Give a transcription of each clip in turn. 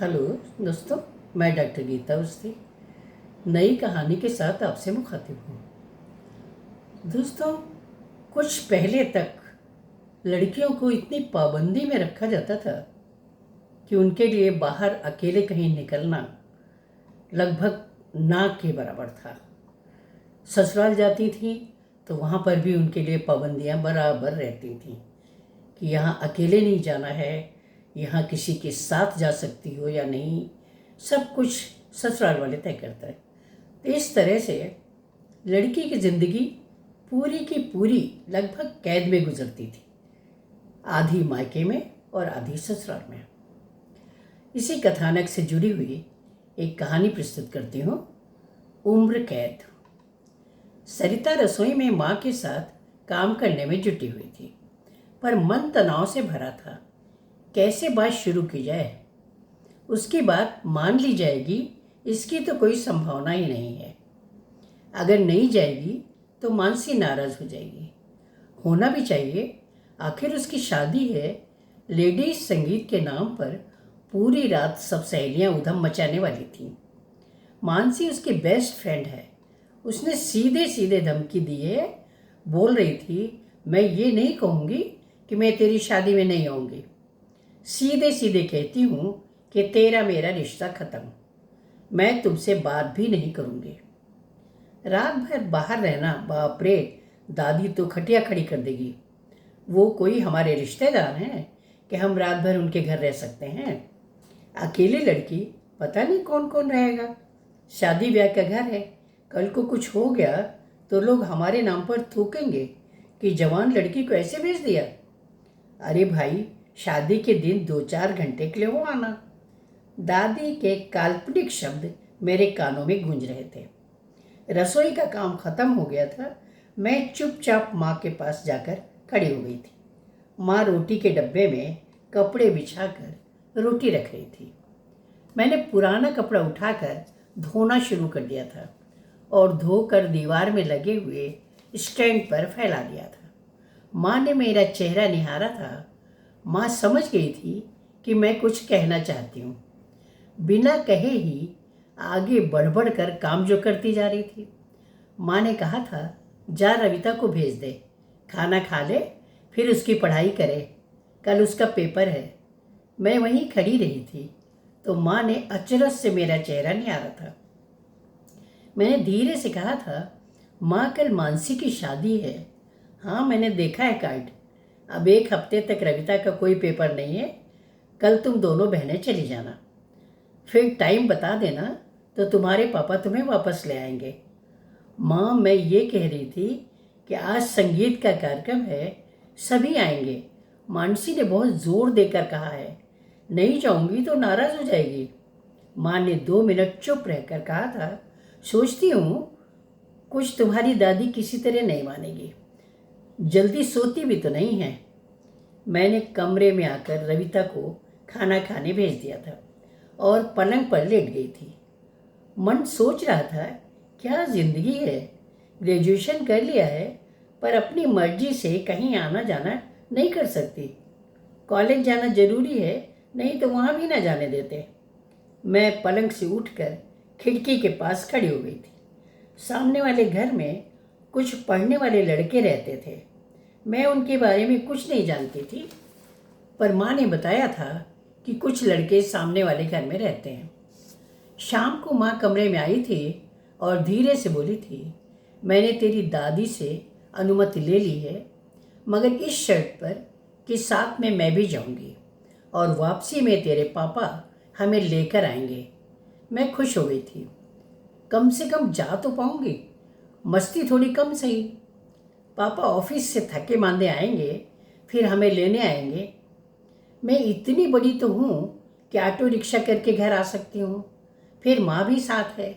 Hello दोस्तों, मैं doctor Gita Awasthi नई कहानी के साथ आपसे मुखातिब हूँ। दोस्तों, कुछ पहले तक लड़कियों को इतनी पाबंदी में रखा जाता था कि उनके लिए बाहर अकेले कहीं निकलना लगभग ना के बराबर था। ससुराल जाती थी तो वहाँ पर भी उनके लिए पाबंदियाँ बराबर रहती थीं कि यहाँ अकेले नहीं जाना है, यहाँ किसी के साथ जा सकती हो या नहीं, सब कुछ ससुराल वाले तय करता है। तो इस तरह से लड़की की ज़िंदगी पूरी की पूरी लगभग कैद में गुजरती थी, आधी मायके में और आधी ससुराल में। इसी कथानक से जुड़ी हुई एक कहानी प्रस्तुत करती हूँ, उम्र कैद। सरिता रसोई में माँ के साथ काम करने में जुटी हुई थी, पर मन तनाव से भरा था। कैसे बात शुरू की जाए, उसकी बात मान ली जाएगी इसकी तो कोई संभावना ही नहीं है। अगर नहीं जाएगी तो मानसी नाराज़ हो जाएगी। होना भी चाहिए, आखिर उसकी शादी है। लेडीज संगीत के नाम पर पूरी रात सब सहेलियां उधम मचाने वाली थीं। मानसी उसकी बेस्ट फ्रेंड है। उसने सीधे सीधे धमकी दी है। बोल रही थी, मैं ये नहीं कहूँगी कि मैं तेरी शादी में नहीं आऊँगी, सीधे सीधे कहती हूँ कि तेरा मेरा रिश्ता ख़त्म, मैं तुमसे बात भी नहीं करूँगी। रात भर बाहर रहना, बाप रे, दादी तो खटिया खड़ी कर देगी। वो कोई हमारे रिश्तेदार हैं कि हम रात भर उनके घर रह सकते हैं? अकेली लड़की, पता नहीं कौन कौन रहेगा। शादी ब्याह का घर है, कल को कुछ हो गया तो लोग हमारे नाम पर थूकेंगे कि जवान लड़की को ऐसे भेज दिया। अरे भाई, शादी के दिन 2-4 घंटे के लिए हो आना। दादी के काल्पनिक शब्द मेरे कानों में गूंज रहे थे। रसोई का काम खत्म हो गया था। मैं चुपचाप माँ के पास जाकर खड़ी हो गई थी। माँ रोटी के डब्बे में कपड़े बिछाकर रोटी रख रही थी। मैंने पुराना कपड़ा उठाकर धोना शुरू कर दिया था और धोकर दीवार में लगे हुए स्टैंड पर फैला दिया था। माँ ने मेरा चेहरा निहारा था। माँ समझ गई थी कि मैं कुछ कहना चाहती हूँ। बिना कहे ही आगे बढ़ बढ़ कर काम जो करती जा रही थी। माँ ने कहा था, जा रविता को भेज दे, खाना खा ले, फिर उसकी पढ़ाई करे, कल उसका पेपर है। मैं वहीं खड़ी रही थी तो माँ ने अचरज से मेरा चेहरा निहारा था। मैंने धीरे से कहा था, माँ कल मानसी की शादी है। हाँ, मैंने देखा है कार्ड। अब 1 हफ्ते तक रविता का कोई पेपर नहीं है। कल तुम दोनों बहनें चली जाना, फिर टाइम बता देना तो तुम्हारे पापा तुम्हें वापस ले आएंगे। माँ, मैं ये कह रही थी कि आज संगीत का कार्यक्रम है, सभी आएंगे। मानसी ने बहुत जोर देकर कहा है, नहीं जाऊंगी तो नाराज़ हो जाएगी। माँ ने 2 मिनट चुप रहकर कहा था, सोचती हूँ कुछ तुम्हारी दादी किसी तरह नहीं मानेगी। जल्दी सोती भी तो नहीं है। मैंने कमरे में आकर रविता को खाना खाने भेज दिया था और पलंग पर लेट गई थी। मन सोच रहा था, क्या ज़िंदगी है। ग्रेजुएशन कर लिया है पर अपनी मर्जी से कहीं आना जाना नहीं कर सकती। कॉलेज जाना ज़रूरी है, नहीं तो वहाँ भी ना जाने देते। मैं पलंग से उठकर खिड़की के पास खड़ी हो गई थी। सामने वाले घर में कुछ पढ़ने वाले लड़के रहते थे। मैं उनके बारे में कुछ नहीं जानती थी, पर माँ ने बताया था कि कुछ लड़के सामने वाले घर में रहते हैं। शाम को माँ कमरे में आई थी और धीरे से बोली थी, मैंने तेरी दादी से अनुमति ले ली है, मगर इस शर्त पर कि साथ में मैं भी जाऊंगी और वापसी में तेरे पापा हमें लेकर आएंगे। मैं खुश हो गई थी, कम से कम जा तो पाऊंगी, मस्ती थोड़ी कम सही। पापा ऑफिस से थके मांदे आएंगे, फिर हमें लेने आएंगे। मैं इतनी बड़ी तो हूँ कि ऑटो रिक्शा करके घर आ सकती हूँ, फिर माँ भी साथ है।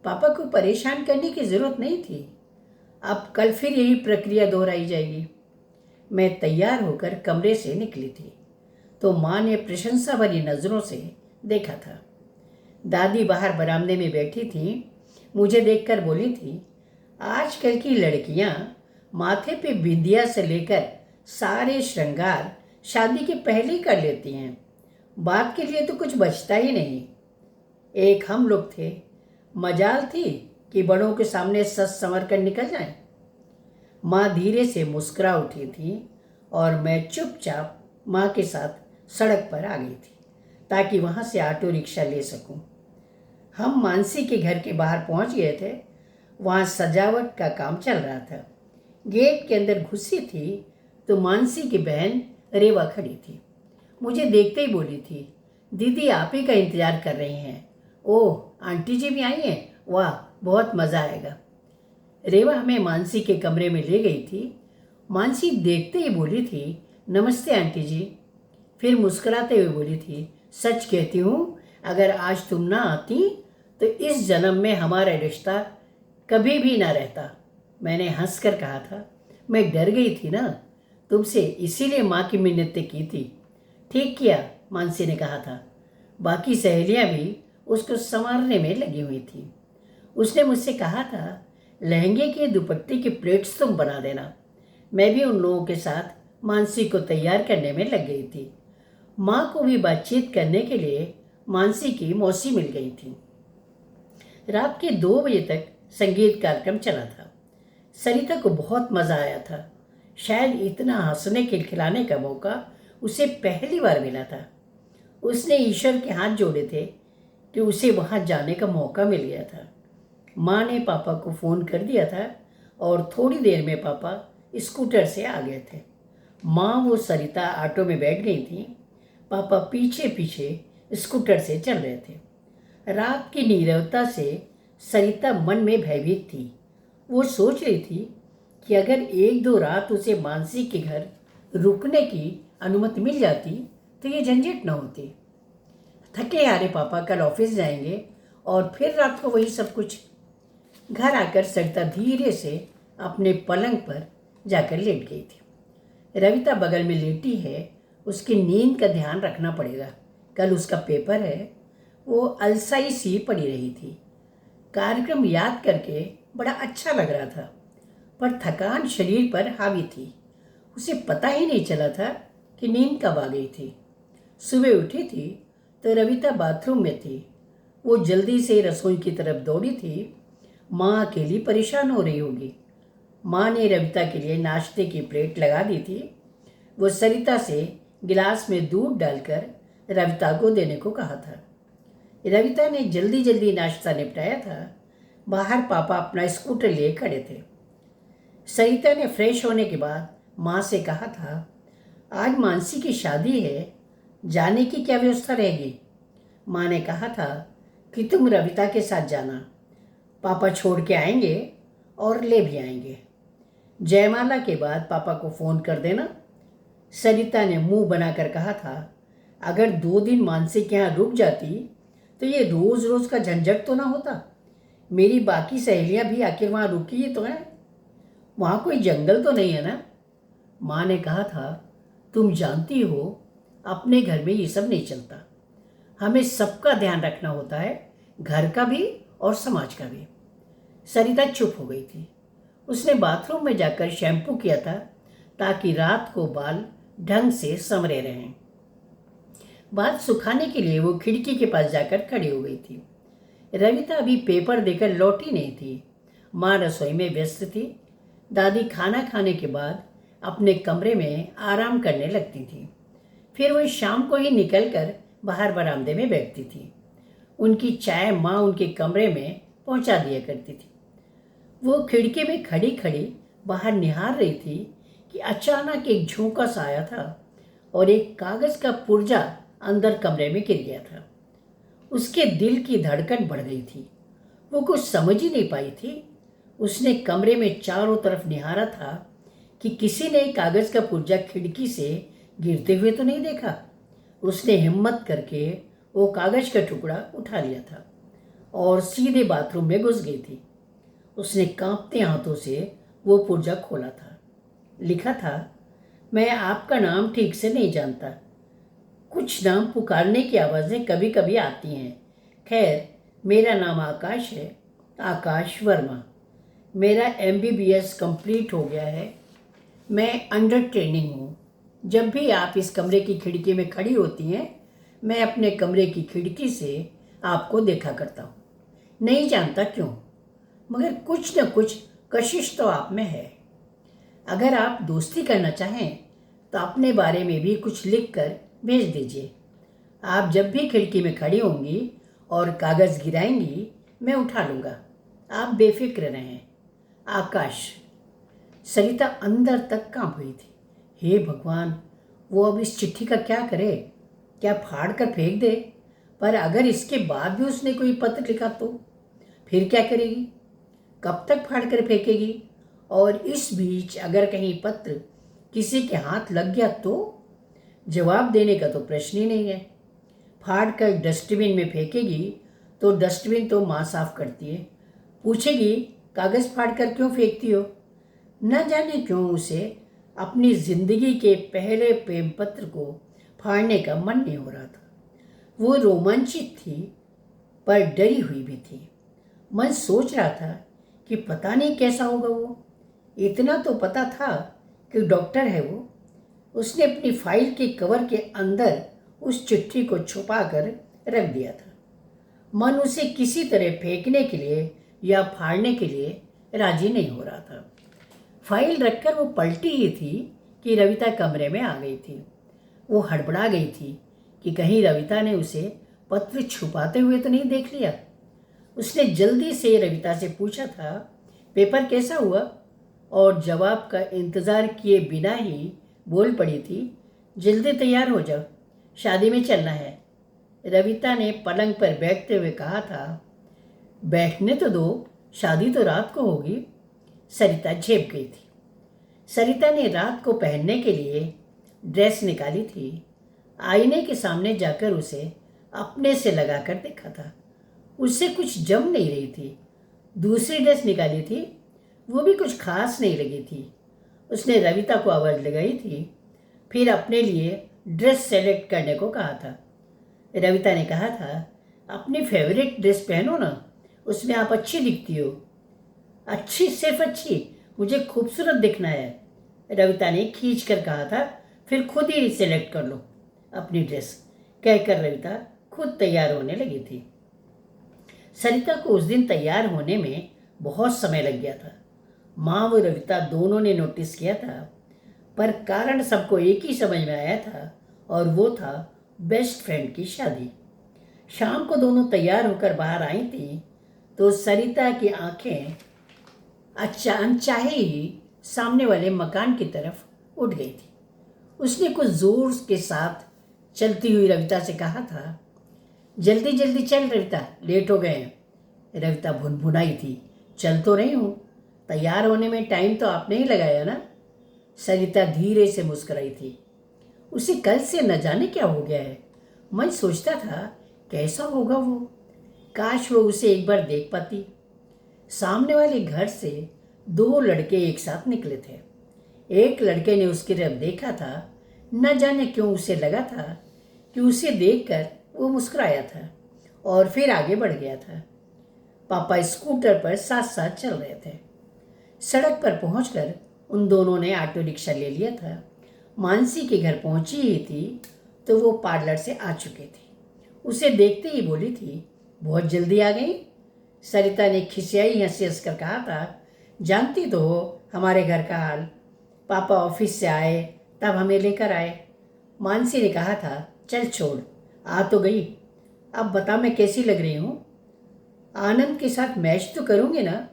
पापा को परेशान करने की ज़रूरत नहीं थी। अब कल फिर यही प्रक्रिया दोहराई जाएगी। मैं तैयार होकर कमरे से निकली थी तो माँ ने प्रशंसा भरी नज़रों से देखा था। दादी बाहर बरामदे में बैठी थी। मुझे देखकर बोली थी, आजकल की लड़कियाँ माथे पे बिंदिया से लेकर सारे श्रृंगार शादी के पहले ही कर लेती हैं। बात के लिए तो कुछ बचता ही नहीं। एक हम लोग थे, मजाल थी कि बड़ों के सामने सच संवर कर निकल जाएं। माँ धीरे से मुस्कुरा उठी थी और मैं चुपचाप माँ के साथ सड़क पर आ गई थी ताकि वहाँ से ऑटो रिक्शा ले सकूं। हम मानसी के घर के बाहर पहुँच गए थे। वहाँ सजावट का काम चल रहा था। गेट के अंदर घुसी थी तो मानसी की बहन रेवा खड़ी थी। मुझे देखते ही बोली थी, दीदी आप ही का इंतज़ार कर रही हैं। ओह, आंटी जी भी आई हैं, वाह बहुत मज़ा आएगा। रेवा हमें मानसी के कमरे में ले गई थी। मानसी देखते ही बोली थी, नमस्ते आंटी जी। फिर मुस्कुराते हुए बोली थी, सच कहती हूँ, अगर आज तुम ना आती तो इस जन्म में हमारा रिश्ता कभी भी ना रहता। मैंने हंसकर कहा था, मैं डर गई थी ना तुमसे, इसीलिए माँ की मिन्नतें की थी। ठीक किया, मानसी ने कहा था। बाकी सहेलियाँ भी उसको संवारने में लगी हुई थी। उसने मुझसे कहा था, लहंगे के दुपट्टे की प्लेट्स तुम बना देना। मैं भी उन लोगों के साथ मानसी को तैयार करने में लग गई थी। माँ को भी बातचीत करने के लिए मानसी की मौसी मिल गई थी। रात के 2 बजे तक संगीत कार्यक्रम चला था। सरिता को बहुत मज़ा आया था। शायद इतना हंसने खिलखिलाने का मौका उसे पहली बार मिला था। उसने ईश्वर के हाथ जोड़े थे कि उसे वहाँ जाने का मौका मिल गया था। माँ ने पापा को फ़ोन कर दिया था और थोड़ी देर में पापा स्कूटर से आ गए थे। माँ वो सरिता ऑटो में बैठ गई थी। पापा पीछे पीछे स्कूटर से चल रहे थे। रात की नीरवता से सरिता मन में भयभीत थी। वो सोच रही थी कि अगर 1-2 रात उसे मानसी के घर रुकने की अनुमति मिल जाती तो ये झंझट न होती। थके हारे पापा कल ऑफिस जाएंगे और फिर रात को वही सब कुछ। घर आकर सरिता धीरे से अपने पलंग पर जाकर लेट गई थी। रविता बगल में लेटी है, उसकी नींद का ध्यान रखना पड़ेगा, कल उसका पेपर है। वो अलसाई सी पड़ी रही थी। कार्यक्रम याद करके बड़ा अच्छा लग रहा था, पर थकान शरीर पर हावी थी। उसे पता ही नहीं चला था कि नींद कब आ गई थी। सुबह उठी थी तो रविता बाथरूम में थी। वो जल्दी से रसोई की तरफ दौड़ी थी। माँ अकेली परेशान हो रही होगी। माँ ने रविता के लिए नाश्ते की प्लेट लगा दी थी। वो सरिता से गिलास में दूध डालकर रविता को देने को कहा था। रविता ने जल्दी जल्दी नाश्ता निपटाया था। बाहर पापा अपना स्कूटर लिए खड़े थे। सरिता ने फ्रेश होने के बाद माँ से कहा था, आज मानसी की शादी है, जाने की क्या व्यवस्था रहेगी। माँ ने कहा था कि तुम रविता के साथ जाना, पापा छोड़ के आएंगे और ले भी आएंगे। जयमाला के बाद पापा को फ़ोन कर देना। सरिता ने मुंह बनाकर कहा था, अगर 2 दिन मानसी के यहाँ रुक जाती तो ये रोज़ रोज़ का झंझट तो ना होता। मेरी बाकी सहेलियाँ भी आखिर वहाँ रुकी ही तो हैं, वहाँ कोई जंगल तो नहीं है ना। माँ ने कहा था, तुम जानती हो अपने घर में ये सब नहीं चलता। हमें सबका ध्यान रखना होता है, घर का भी और समाज का भी। सरिता चुप हो गई थी। उसने बाथरूम में जाकर शैम्पू किया था ताकि रात को बाल ढंग से संवरे रहें। बाल सुखाने के लिए वो खिड़की के पास जाकर खड़ी हो गई थी। रविता अभी पेपर देकर लौटी नहीं थी। माँ रसोई में व्यस्त थी। दादी खाना खाने के बाद अपने कमरे में आराम करने लगती थी। फिर वह शाम को ही निकलकर बाहर बरामदे में बैठती थी। उनकी चाय माँ उनके कमरे में पहुंचा दिया करती थी। वो खिड़की में खड़ी खड़ी बाहर निहार रही थी कि अचानक एक झोंका सा आया था और एक कागज का पुर्जा अंदर कमरे में गिर गया था। उसके दिल की धड़कन बढ़ गई थी। वो कुछ समझ ही नहीं पाई थी। उसने कमरे में चारों तरफ निहारा था कि किसी ने कागज का पुर्जा खिड़की से गिरते हुए तो नहीं देखा। उसने हिम्मत करके वो कागज का टुकड़ा उठा लिया था और सीधे बाथरूम में घुस गई थी। उसने कांपते हाथों से वो पुर्जा खोला था। लिखा था, मैं आपका नाम ठीक से नहीं जानता। कुछ नाम पुकारने की आवाज़ें कभी कभी आती हैं। खैर, मेरा नाम आकाश है, आकाश वर्मा। मेरा MBBS कंप्लीट हो गया है। मैं अंडर ट्रेनिंग हूँ। जब भी आप इस कमरे की खिड़की में खड़ी होती हैं, मैं अपने कमरे की खिड़की से आपको देखा करता हूँ। नहीं जानता क्यों, मगर कुछ न कुछ कशिश तो आप में है। अगर आप दोस्ती करना चाहें तो अपने बारे में भी कुछ लिख कर भेज दीजिए। आप जब भी खिड़की में खड़ी होंगी और कागज़ गिराएंगी, मैं उठा लूँगा। आप बेफिक्र रहें। आकाश। सरिता अंदर तक कांप रही थी। हे भगवान, वो अब इस चिट्ठी का क्या करे? क्या फाड़ कर फेंक दे? पर अगर इसके बाद भी उसने कोई पत्र लिखा तो फिर क्या करेगी? कब तक फाड़ कर फेंकेगी? और इस बीच अगर कहीं पत्र किसी के हाथ लग गया तो जवाब देने का तो प्रश्न ही नहीं है। फाड़ कर डस्टबिन में फेंकेगी तो डस्टबिन तो माँ साफ करती है। पूछेगी, कागज़ फाड़ कर क्यों फेंकती हो? न जाने क्यों उसे अपनी जिंदगी के पहले प्रेम पत्र को फाड़ने का मन नहीं हो रहा था। वो रोमांचित थी पर डरी हुई भी थी। मन सोच रहा था कि पता नहीं कैसा होगा वो। इतना तो पता था कि डॉक्टर है वो। उसने अपनी फाइल के कवर के अंदर उस चिट्ठी को छुपा कर रख दिया था। मन उसे किसी तरह फेंकने के लिए या फाड़ने के लिए राजी नहीं हो रहा था। फाइल रखकर वो पलटी ही थी कि रविता कमरे में आ गई थी। वो हड़बड़ा गई थी कि कहीं रविता ने उसे पत्र छुपाते हुए तो नहीं देख लिया। उसने जल्दी से रविता से पूछा था, पेपर कैसा हुआ? और जवाब का इंतज़ार किए बिना ही बोल पड़ी थी, जल्दी तैयार हो जाओ, शादी में चलना है। रविता ने पलंग पर बैठते हुए कहा था, बैठने तो दो, शादी तो रात को होगी। सरिता झेप गई थी। सरिता ने रात को पहनने के लिए ड्रेस निकाली थी। आईने के सामने जाकर उसे अपने से लगाकर देखा था। उससे कुछ जम नहीं रही थी। दूसरी ड्रेस निकाली थी, वो भी कुछ खास नहीं लगी थी। उसने रविता को आवाज़ लगाई थी, फिर अपने लिए ड्रेस सेलेक्ट करने को कहा था। रविता ने कहा था, अपनी फेवरेट ड्रेस पहनो ना, उसमें आप अच्छी दिखती हो। अच्छी सिर्फ अच्छी, मुझे खूबसूरत दिखना है, रविता ने खींच कर कहा था। फिर खुद ही सिलेक्ट कर लो अपनी ड्रेस, कहकर रविता खुद तैयार होने लगी थी। सरिता को उस दिन तैयार होने में बहुत समय लग गया था। माँ व रविता दोनों ने नोटिस किया था, पर कारण सबको एक ही समझ में आया था, और वो था बेस्ट फ्रेंड की शादी। शाम को दोनों तैयार होकर बाहर आई थी तो सरिता की आंखें अनचाहे ही सामने वाले मकान की तरफ उठ गई थी। उसने कुछ जोर के साथ चलती हुई रविता से कहा था, जल्दी जल्दी चल रविता, लेट हो गए हैं। रविता भुनभुनाई थी, चल तो रही हूँ, तैयार होने में टाइम तो आपने ही लगाया ना। सरिता धीरे से मुस्कुराई थी। उसे कल से न जाने क्या हो गया है। मन सोचता था कैसा होगा वो, काश वो उसे एक बार देख पाती। सामने वाले घर से दो लड़के एक साथ निकले थे। एक लड़के ने उसकी तरफ देखा था। न जाने क्यों उसे लगा था कि उसे देखकर वो मुस्कुराया था और फिर आगे बढ़ गया था। पापा स्कूटर पर साथ साथ चल रहे थे। सड़क पर पहुंचकर उन दोनों ने ऑटो रिक्शा ले लिया था। मानसी के घर पहुंची ही थी तो वो पार्लर से आ चुकी थी। उसे देखते ही बोली थी, बहुत जल्दी आ गई। सरिता ने खिसियाई हंसी हंसकर कहा था, जानती तो हो हमारे घर का हाल, पापा ऑफिस से आए तब हमें लेकर आए। मानसी ने कहा था, चल छोड़, आ तो गई, अब बता मैं कैसी लग रही हूँ? आनंद के साथ मैच तो करूँगी ना?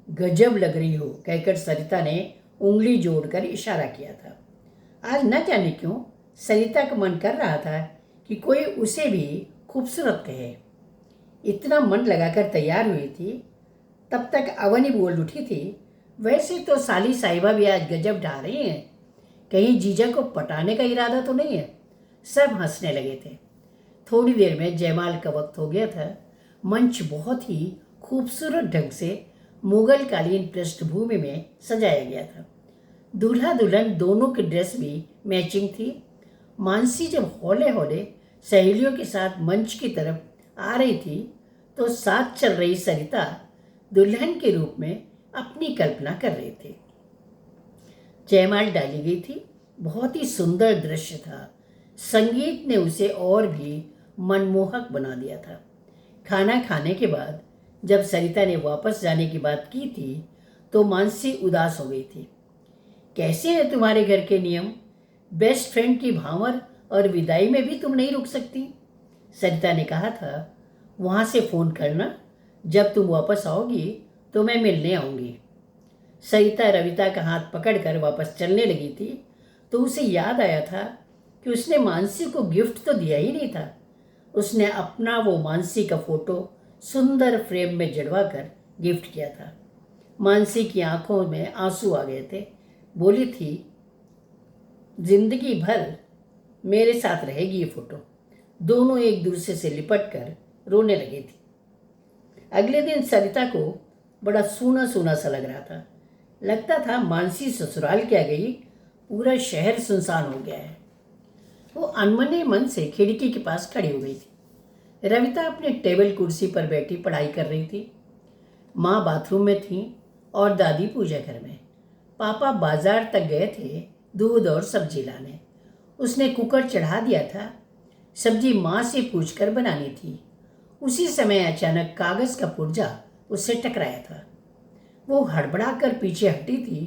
गजब लग रही हो, कहकर सरिता ने उंगली जोड़कर इशारा किया था। आज न जाने क्यों सरिता का मन कर रहा था कि कोई उसे भी खूबसूरत कहे। इतना मन लगाकर तैयार हुई थी, तब तक अवनी बोल उठी थी, वैसे तो साली साहिबा भी आज गजब ढा रही हैं, कहीं जीजा को पटाने का इरादा तो नहीं है। सब हंसने लगे थे। थोड़ी देर में जयमाल का वक्त हो गया था। मंच बहुत ही खूबसूरत ढंग से मुगल कालीन पृष्ठभूमि में सजाया गया था। दूल्हा दुल्हन दोनों की ड्रेस भी मैचिंग थी। मानसी जब हौले हौले सहेलियों के साथ मंच की तरफ आ रही थी तो साथ चल रही सरिता दुल्हन के रूप में अपनी कल्पना कर रहे थे। जयमाल डाली गई थी। बहुत ही सुंदर दृश्य था। संगीत ने उसे और भी मनमोहक बना दिया था। खाना खाने के बाद जब सरिता ने वापस जाने की बात की थी तो मानसी उदास हो गई थी। कैसे है तुम्हारे घर के नियम? बेस्ट फ्रेंड की भांवर और विदाई में भी तुम नहीं रुक सकती। सरिता ने कहा था, वहाँ से फ़ोन करना, जब तुम वापस आओगी तो मैं मिलने आऊँगी। सरिता रविता का हाथ पकड़कर वापस चलने लगी थी तो उसे याद आया था कि उसने मानसी को गिफ्ट तो दिया ही नहीं था। उसने अपना वो मानसी का फोटो सुंदर फ्रेम में जड़वा कर गिफ्ट किया था। मानसी की आंखों में आंसू आ गए थे। बोली थी, जिंदगी भर मेरे साथ रहेगी ये फोटो। दोनों एक दूसरे से लिपट कर रोने लगी थी। अगले दिन सरिता को बड़ा सूना सूना सा लग रहा था। लगता था मानसी ससुराल क्या गई, पूरा शहर सुनसान हो गया है। वो अनमने मन से खिड़की के पास खड़ी हो गई थी। रविता अपने टेबल कुर्सी पर बैठी पढ़ाई कर रही थी। माँ बाथरूम में थी और दादी पूजा घर में। पापा बाजार तक गए थे दूध और सब्जी लाने। उसने कुकर चढ़ा दिया था। सब्जी माँ से पूछकर बनानी थी। उसी समय अचानक कागज का पुर्जा उससे टकराया था। वो हड़बड़ाकर पीछे हटी थी,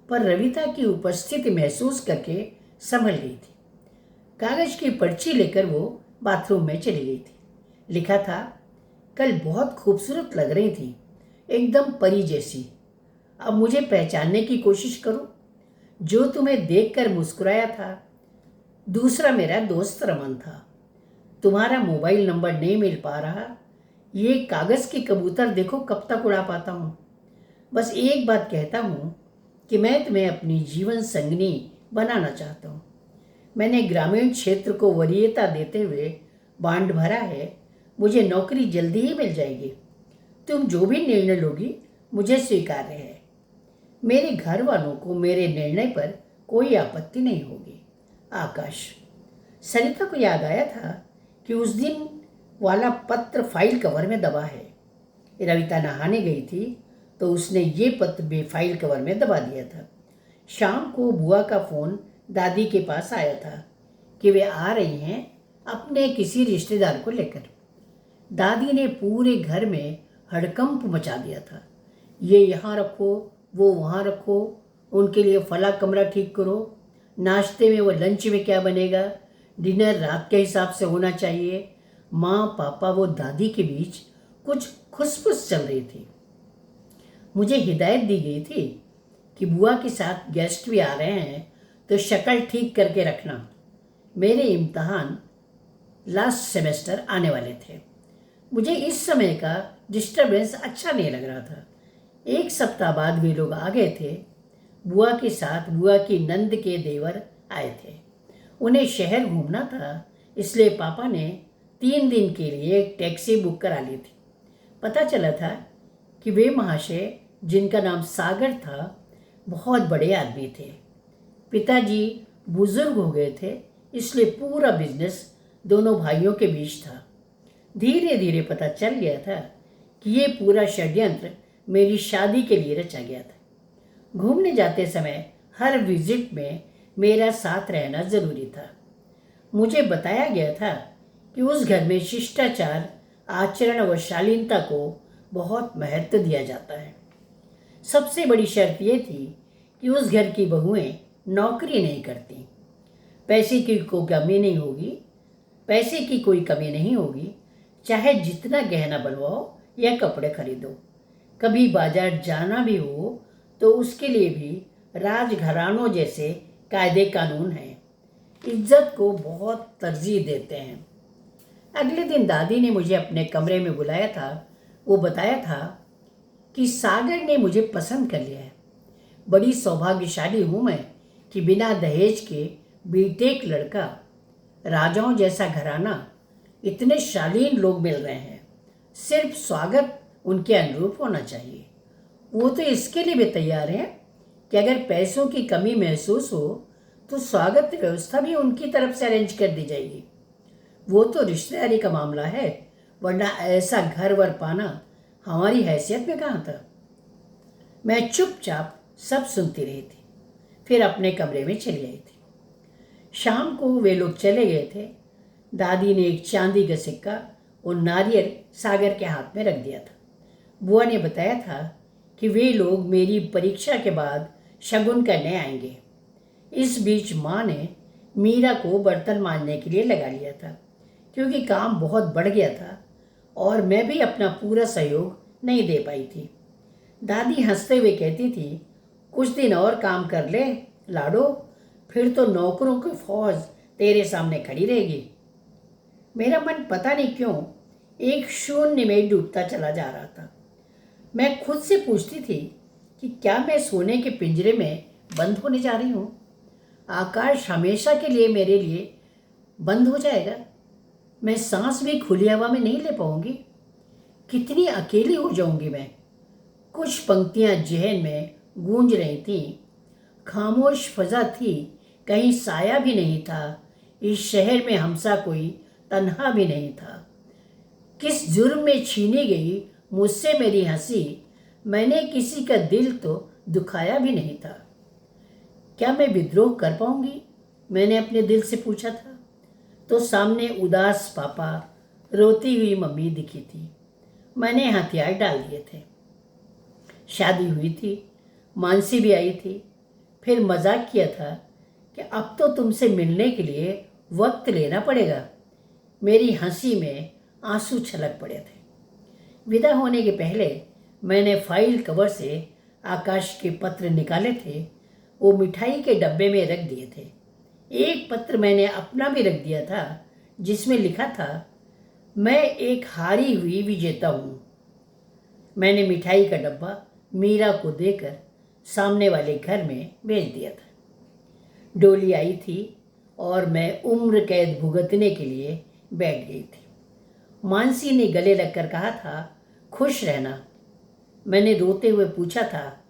पर रविता की उपस्थिति महसूस करके संभल गई थी। कागज की पर्ची लेकर वो बाथरूम में चली गई थी। लिखा था, कल बहुत खूबसूरत लग रही थी, एकदम परी जैसी। अब मुझे पहचानने की कोशिश करो। जो तुम्हें देखकर मुस्कुराया था, दूसरा मेरा दोस्त रमन था। तुम्हारा मोबाइल नंबर नहीं मिल पा रहा। ये कागज के कबूतर देखो कब तक उड़ा पाता हूँ। बस एक बात कहता हूँ कि मैं तुम्हें अपनी जीवन संगिनी बनाना चाहता हूँ। मैंने ग्रामीण क्षेत्र को वरीयता देते हुए बांड भरा है। मुझे नौकरी जल्दी ही मिल जाएगी। तुम जो भी निर्णय लोगी मुझे स्वीकार्य है। मेरे घर वालों को मेरे निर्णय पर कोई आपत्ति नहीं होगी। आकाश। सरिता को याद आया था कि उस दिन वाला पत्र फाइल कवर में दबा है। रविता नहाने गई थी तो उसने ये पत्र भी फाइल कवर में दबा दिया था। शाम को बुआ का फ़ोन दादी के पास आया था कि वे आ रही हैं अपने किसी रिश्तेदार को लेकर। दादी ने पूरे घर में हड़कंप मचा दिया था। ये यहाँ रखो, वो वहाँ रखो, उनके लिए फला कमरा ठीक करो, नाश्ते में वो लंच में क्या बनेगा, डिनर रात के हिसाब से होना चाहिए। माँ पापा वो दादी के बीच कुछ खुसफुस चल रही थी। मुझे हिदायत दी गई थी कि बुआ के साथ गेस्ट भी आ रहे हैं तो शक्ल ठीक करके रखना। मेरे इम्तहान लास्ट सेमेस्टर आने वाले थे। मुझे इस समय का डिस्टर्बेंस अच्छा नहीं लग रहा था। एक सप्ताह बाद वे लोग आ गए थे। बुआ के साथ बुआ की नंद के देवर आए थे। उन्हें शहर घूमना था, इसलिए पापा ने 3 दिन के लिए एक टैक्सी बुक करा ली थी। पता चला था कि वे महाशय, जिनका नाम सागर था, बहुत बड़े आदमी थे। पिताजी बुजुर्ग हो गए थे, इसलिए पूरा बिजनेस दोनों भाइयों के बीच था। धीरे धीरे पता चल गया था कि ये पूरा षड्यंत्र मेरी शादी के लिए रचा गया था। घूमने जाते समय हर विजिट में मेरा साथ रहना जरूरी था। मुझे बताया गया था कि उस घर में शिष्टाचार, आचरण व शालीनता को बहुत महत्व दिया जाता है। सबसे बड़ी शर्त यह थी कि उस घर की बहुएं नौकरी नहीं करती। पैसे की कोई कमी नहीं होगी, चाहे जितना गहना बनवाओ या कपड़े खरीदो। कभी बाजार जाना भी हो तो उसके लिए भी राजघरानों जैसे कायदे कानून हैं। इज्जत को बहुत तरजीह देते हैं। अगले दिन दादी ने मुझे अपने कमरे में बुलाया था। वो बताया था कि सागर ने मुझे पसंद कर लिया है। बड़ी सौभाग्यशाली हूँ मैं कि बिना दहेज के बीटेक लड़का, राजाओं जैसा घराना, इतने शालीन लोग मिल रहे हैं। सिर्फ स्वागत उनके अनुरूप होना चाहिए। वो तो इसके लिए भी तैयार हैं कि अगर पैसों की कमी महसूस हो तो स्वागत व्यवस्था भी उनकी तरफ से अरेंज कर दी जाएगी। वो तो रिश्तेदारी का मामला है, वरना ऐसा घर वर पाना हमारी हैसियत में कहाँ था। मैं चुपचाप सब सुनती रही थी, फिर अपने कमरे में चली आई थी। शाम को वे लोग चले गए थे। दादी ने एक चांदी का सिक्का और नारियल सागर के हाथ में रख दिया था। बुआ ने बताया था कि वे लोग मेरी परीक्षा के बाद शगुन करने आएंगे। इस बीच माँ ने मीरा को बर्तन मांजने के लिए लगा लिया था, क्योंकि काम बहुत बढ़ गया था और मैं भी अपना पूरा सहयोग नहीं दे पाई थी। दादी हंसते हुए कहती थी, कुछ दिन और काम कर ले लाडो, फिर तो नौकरों की फौज तेरे सामने खड़ी रहेगी। मेरा मन पता नहीं क्यों एक शून्य में डूबता चला जा रहा था। मैं खुद से पूछती थी कि क्या मैं सोने के पिंजरे में बंद होने जा रही हूँ? आकाश हमेशा के लिए मेरे लिए बंद हो जाएगा। मैं सांस भी खुली हवा में नहीं ले पाऊंगी। कितनी अकेली हो जाऊंगी मैं। कुछ पंक्तियां जहन में गूंज रही थी। खामोश फजा थी, कहीं साया भी नहीं था। इस शहर में हमसा कोई तन्हा भी नहीं था। किस जुर्म में छीनी गई मुझसे मेरी हंसी? मैंने किसी का दिल तो दुखाया भी नहीं था। क्या मैं विद्रोह कर पाऊंगी? मैंने अपने दिल से पूछा था। तो सामने उदास पापा, रोती हुई मम्मी दिखी थी। मैंने हथियार डाल दिए थे। शादी हुई थी, मानसी भी आई थी। फिर मजाक किया था कि अब तो तुमसे मिलने के लिए वक्त लेना पड़ेगा। मेरी हंसी में आंसू छलक पड़े थे। विदा होने के पहले मैंने फाइल कवर से आकाश के पत्र निकाले थे। वो मिठाई के डब्बे में रख दिए थे। एक पत्र मैंने अपना भी रख दिया था, जिसमें लिखा था, मैं एक हारी हुई विजेता हूँ। मैंने मिठाई का डब्बा मीरा को देकर सामने वाले घर में भेज दिया था। डोली आई थी और मैं उम्र कैद भुगतने के लिए बैठ गई थी। मानसी ने गले लगकर कहा था, खुश रहना। मैंने रोते हुए पूछा था,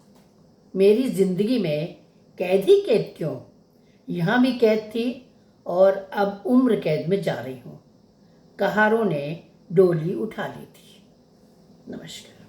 मेरी जिंदगी में कैद ही कैद क्यों? यहाँ भी कैद थी और अब उम्र कैद में जा रही हूँ। कहारों ने डोली उठा ली थी। नमस्कार।